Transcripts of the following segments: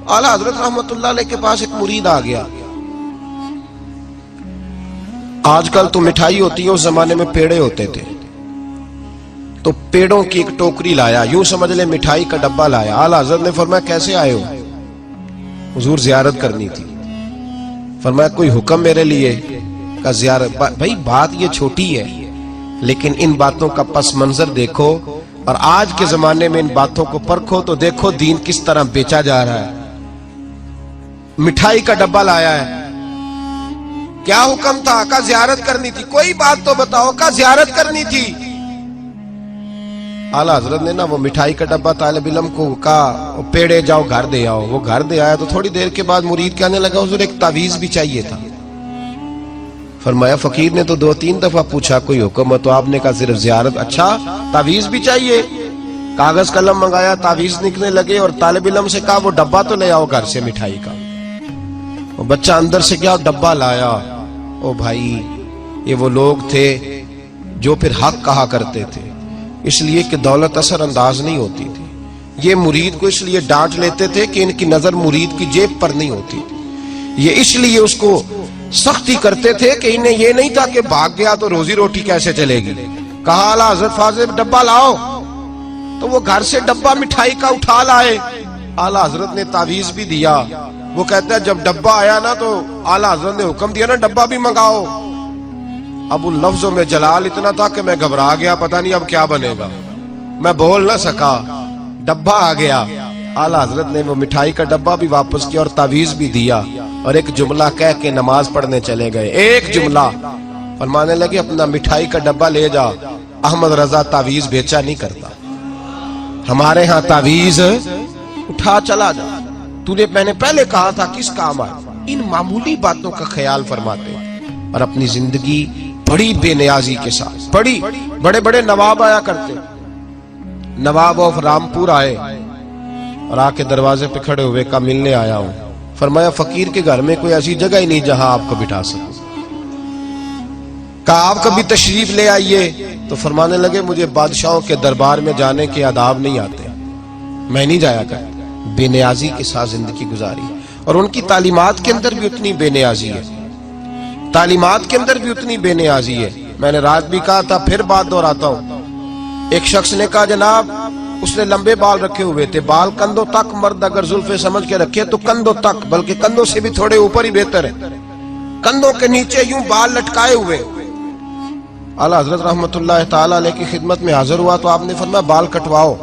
आला हजरत रहमतुल्लाह अलैह के पास एक मुरीद आ गया। आजकल तो मिठाई होती है, उस जमाने में पेड़े होते थे, तो पेड़ों की एक टोकरी लाया, यूं समझ ले मिठाई का डब्बा लाया। आला हजरत ने फरमाया कैसे आए हो? हुजूर जियारत करनी थी। फरमाया कोई हुक्म मेरे लिए? का जियारत। भाई बात ये छोटी है, लेकिन इन बातों का पस मंजर देखो और आज के जमाने में इन बातों को परखो तो देखो दीन किस तरह बेचा जा रहा है। मिठाई का डब्बा लाया है, क्या हुक्म था? का जियारत करनी थी। कोई बात तो बताओ। का जियारत करनी थी। आला हजरत ने ना वो मिठाई का डब्बा तालिब इल्म को कहा पेड़े जाओ घर दे आओ। वो घर दे आया तो थोड़ी देर के बाद मुरीद कहने लगा हुजूर एक तावीज भी चाहिए था। फरमाया फकीर ने तो 2-3 दफा पूछा कोई हुक्म है, तो आपने कहा सिर्फ जियारत। अच्छा तावीज भी चाहिए? कागज कलम मंगाया, तावीज निकलने लगे और तालिब इल्म से कहा वो डब्बा तो ले आओ घर से मिठाई का। वो बच्चा अंदर से गया डब्बा लाया। ओ भाई ये वो लोग थे जो फिर हक कहा करते थे, इसलिए कि दौलत असर अंदाज नहीं होती थी। ये मुरीद को इसलिए डांट लेते थे कि इनकी नजर मुरीद की जेब पर नहीं होती थी। ये इसलिए उसको सख्ती करते थे कि इन्हें ये नहीं था कि भाग गया तो रोजी रोटी कैसे चलेगी। कहा आला हजरत फाजिल डब्बा लाओ, तो वो घर से डब्बा मिठाई का उठा लाए। आला हजरत ने तावीज भी दिया। वो कहता है जब डब्बा आया ना तो आला हजरत ने हुक्म दिया ना डब्बा भी मंगाओ। अब उन लफ्जों में जलाल इतना था कि मैं घबरा गया, पता नहीं अब क्या बनेगा। मैं बोल ना सका, डब्बा आ गया। आला हजरत ने वो मिठाई का डब्बा भी वापस किया और तावीज भी दिया और एक जुमला कह के नमाज पढ़ने चले गए। एक जुमला फरमाने लगे अपना मिठाई का डब्बा ले जा, अहमद रजा तावीज बेचा नहीं करता, हमारे यहाँ तावीज उठा चला जा। तूने मैंने पहले कहा था किस काम आए। इन मामूली बातों का ख्याल फरमाते और अपनी जिंदगी बड़ी बेनियाजी के साथ। बड़े बड़े नवाब आया करते। नवाब ऑफ रामपुर आए और आके दरवाजे पे खड़े हुए, का मिलने आया हूं। फरमाया फकीर के घर में कोई ऐसी जगह ही नहीं जहां आपको बिठा सको। कहा आप कभी तशरीफ ले आइए। तो फरमाने लगे मुझे बादशाहों के दरबार में जाने के आदाब नहीं आते, मैं नहीं जाया करता। बेनियाजी के साथ जिंदगी गुजारी और उनकी तालीमात के अंदर भी उतनी बेनियाजी है। तालीमात के अंदर भी उतनी बेनियाजी है। मैंने रात भी कहा था, फिर बात दोहराता हूं। एक शख्स ने कहा जनाब उसने लंबे बाल रखे हुए थे, बाल कंधों तक, मर्द अगर जुल्फे समझ के रखे तो कंधों तक, बल्कि कंधों से भी थोड़े ऊपर ही बेहतर है। कंधों के नीचे यूं बाल लटकाए हुए। आला हजरत रहमतुल्लाह ताला अलैह की खिदमत में हाजिर हुआ तो आपने फरमाया बाल कटवाओ,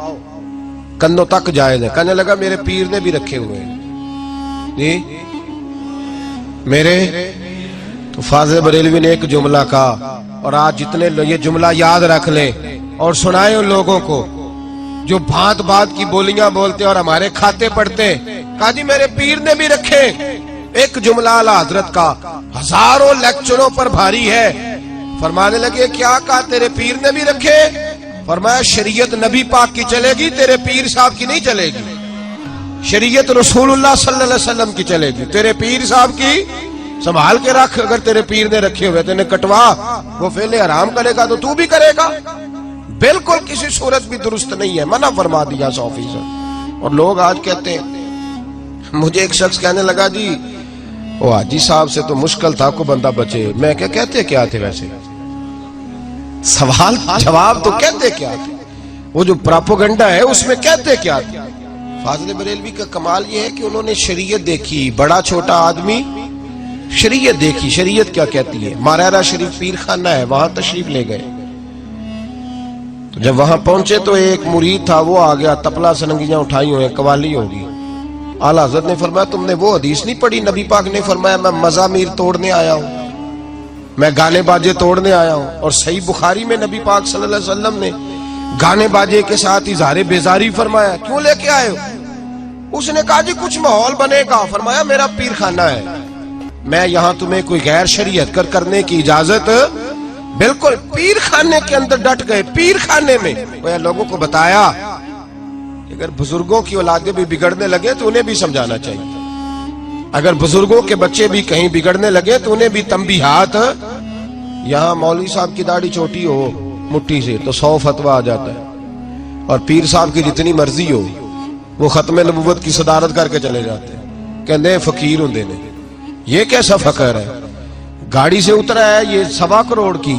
कंधों तक जायज है। कहने लगा मेरे पीर ने भी रखे हुए हैं जी मेरे। तो फाज़िल बरेलवी ने एक जुमला कहा और आज जितने लोग ये जुमला याद रख ले और सुनाए उन लोगों को जो भांत भांत की बोलियां बोलते और हमारे खाते पढ़ते। कहा जी मेरे पीर ने भी रखे। एक जुमला आला हजरत का हजारों लेक्चरों पर भारी है। फरमाने लगे क्या कहा? तेरे पीर ने भी रखे। फरमाया शरीयत नबी पाक की चलेगी, तेरे पीर साहब की नहीं चलेगी। शरीयत रसूलुल्लाह सल्लल्लाहु अलैहि वसल्लम की चलेगी, तेरे पीर साहब की संभाल के रख। अगर तेरे पीर ने रखे हुए तेने कटवा, वो फेले हराम करेगा तो तू भी करेगा। बिल्कुल किसी सूरत भी दुरुस्त नहीं है, मना फरमा दिया 100%। और लोग आज कहते हैं, मुझे एक शख्स कहने लगा जी वो हाजी साहब से तो मुश्किल था को बंदा बचे। मैं क्या कहते क्या थे वैसे? सवाल जवाब तो कहते क्या थे? वो जो प्रोपेगेंडा है उसमें कहते क्या थे? फाज़िल बरेलवी का कमाल ये है कि उन्होंने शरीयत देखी। बड़ा छोटा आदमी शरीयत देखी, शरीयत क्या कहती है। मारारा शरीफ पीर खाना है, वहां तशरीफ ले गए। तो जब वहां पहुंचे तो एक मुरीद था, वो आ गया, तपला सनंगियां उठाई हुए, कवाली होगी। आला हज़रत ने फरमाया तुमने वो हदीस नहीं पढ़ी? नबी पाक ने फरमाया मैं मज़ामीर तोड़ने आया हूं, मैं गाने बाजे तोड़ने आया हूं। और सही बुखारी में नबी पाक सल्लल्लाहु अलैहि वसल्लम ने गाने बाजे के साथ इज़हारे बेजारी फरमाया। क्यों लेके आए हो? उसने कहा जी कुछ माहौल बनेगा। फरमाया मेरा पीर खाना है, मैं यहां तुम्हें कोई गैर शरीयत करने की इजाजत। बिल्कुल पीर खाने के अंदर डट गए। पीर खाने में वो लोगों को बताया अगर बुजुर्गों की औलादे भी बिगड़ने लगे तो उन्हें भी समझाना चाहिए। अगर बुजुर्गों के बच्चे भी कहीं बिगड़ने लगे तो उन्हें भी तंबीहात। यहां मौलवी साहब की दाढ़ी छोटी हो मुट्ठी से तो 100 फतवा आ जाता है, और पीर साहब की जितनी मर्जी हो وہ ختم نبوت کی صدارت کر کے چلے جاتے ہیں، کہتے ہیں فقیر ہوں دینے. یہ کیسا فقر ہے؟ گاڑی سے اترا ہے یہ 1.25 کروڑ کی،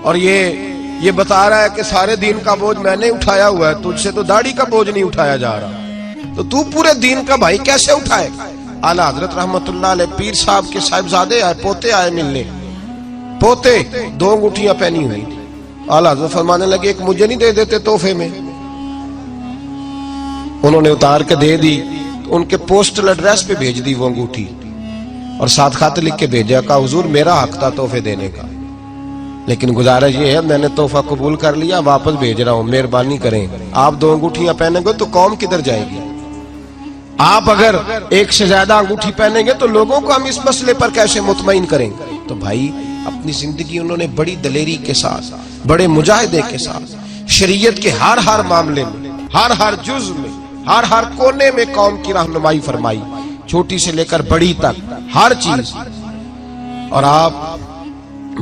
اور یہ بتا رہا ہے کہ سارے دین کا بوجھ میں نے اٹھایا ہوا ہے، تجھ سے تو داڑھی کا بوجھ نہیں اٹھایا جا رہا، تو پورے دین کا بھائی کیسے اٹھائے؟ اعلیٰ حضرت رحمت اللہ علیہ پیر صاحب کے صاحبزادے آئے، پوتے آئے ملنے، پوتے 2 انگوٹھیاں پہنی ہوئی تھی. اعلیٰ حضرت فرمانے لگے ایک مجھے نہیں دے دیتے تحفے میں؟ انہوں نے اتار کے دے دی، ان کے پوسٹل ایڈریس پہ بھیج دی وہ انگوٹھی، اور ساتھ خط لکھ کے بھیجا، کہا حضور میرا حق تھا تحفے دینے کا، لیکن گزارش یہ ہے میں نے تحفہ قبول کر لیا، واپس بھیج رہا ہوں، مہربانی کریں. آپ 2 انگوٹھیاں پہنیں گے تو قوم کدھر جائے گی؟ آپ اگر ایک سے زیادہ انگوٹھی پہنیں گے تو لوگوں کو ہم اس مسئلے پر کیسے مطمئن کریں گے؟ تو بھائی اپنی زندگی انہوں نے بڑی دلیری کے ساتھ، بڑے مجاہدے کے ساتھ شریعت کے ہر معاملے میں، ہر جز میں، ہر کونے میں قوم کی رہنمائی فرمائی، چھوٹی سے لے کر بڑی تک ہر چیز. اور آپ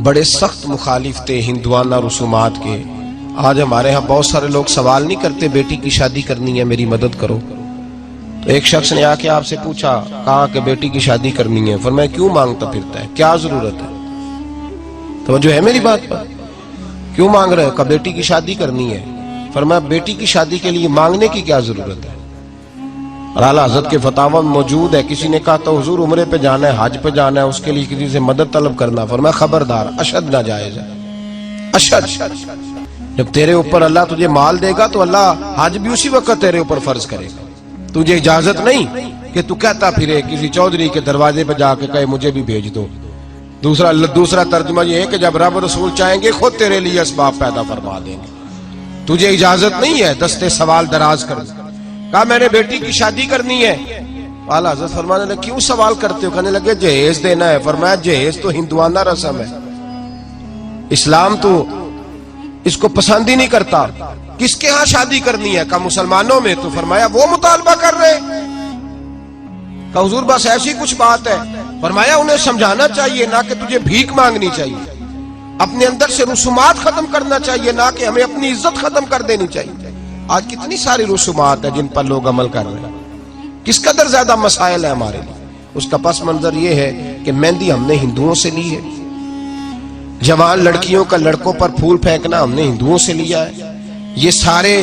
بڑے سخت مخالف تھے ہندوانہ رسومات کے. آج ہمارے ہاں بہت سارے لوگ سوال نہیں کرتے بیٹی کی شادی کرنی ہے میری مدد کرو. تو ایک شخص نے آ کے آپ سے پوچھا، کہا کہ بیٹی کی شادی کرنی ہے. فرمایا کیوں مانگتا پھرتا ہے، کیا ضرورت ہے؟ توجہ ہے میری بات پر؟ کیوں مانگ رہے کہ بیٹی کی شادی کرنی ہے؟ فرمایا بیٹی کی شادی کے لیے مانگنے کی کیا ضرورت ہے؟ اور اعلیٰ حضرت کے فتاوی موجود ہے. کسی نے کہا تو حضور عمرے پہ جانا ہے، حج پہ جانا ہے، اس کے لیے کسی سے مدد طلب کرنا. فرمایا خبردار، اشد ناجائز ہے، اشد. جب تیرے اوپر اللہ تجھے مال دے گا تو اللہ حج بھی اسی وقت تیرے اوپر فرض کرے گا. تجھے اجازت نہیں کہ تو کہتا پھرے کسی چودھری کے دروازے پہ جا کے کہے مجھے بھی بھیج دو. دوسرا ترجمہ یہ ہے کہ جب رب رسول چاہیں گے خود تیرے لیے اسباب پیدا فرما دیں گے. تجھے اجازت نہیں ہے دستے سوال دراز کر. کہا میں نے بیٹی کی شادی کرنی ہے. اعلیٰ حضرت فرمانے لگے کیوں سوال کرتے ہو؟ کہنے لگے جہیز دینا ہے. فرمایا جہیز تو ہندوانہ رسم ہے، اسلام تو اس کو پسند ہی نہیں کرتا. کس کے ہاں شادی کرنی ہے؟ کہا مسلمانوں میں. تو فرمایا وہ مطالبہ کر رہے. کہا حضور بس ایسی کچھ بات ہے. فرمایا انہیں سمجھانا چاہیے نہ کہ تجھے بھیک مانگنی چاہیے. اپنے اندر سے رسومات ختم کرنا چاہیے نہ کہ ہمیں اپنی عزت ختم کر دینی چاہیے. آج کتنی ساری رسومات ہیں جن پر لوگ عمل کر رہے ہیں، کس قدر زیادہ مسائل ہے ہمارے لیے. اس کا پس منظر یہ ہے کہ مہندی ہم نے ہندوؤں سے لی ہے، جوان لڑکیوں کا لڑکوں پر پھول پھینکنا ہم نے ہندوؤں سے لیا ہے. یہ سارے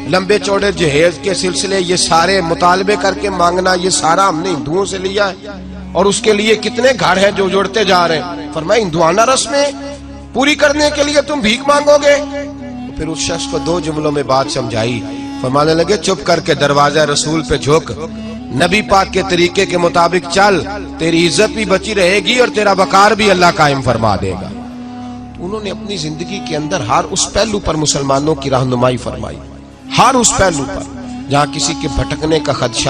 لمبے چوڑے جہیز کے سلسلے، یہ سارے مطالبے کر کے مانگنا، یہ سارا ہم نے ہندوؤں سے لیا ہے. اور اس کے لیے کتنے گھر ہیں جو جوڑتے جا رہے ہیں. فرمایا ہندوانہ رسمیں پوری کرنے کے لیے تم بھیک مانگو گے؟ پھر اس شخص کو 2 جملوں میں بات سمجھائی. فرمانے لگے چپ کر کے دروازہ رسول پہ جھک، نبی پاک کے طریقے کے مطابق چل، تیری عزت بھی بچی رہے گی اور تیرا وقار بھی اللہ قائم فرما دے گا. انہوں نے اپنی زندگی کے اندر ہر اس پہلو پر مسلمانوں کی رہنمائی فرمائی، ہر اس پہلو پر جہاں کسی کے بھٹکنے کا خدشہ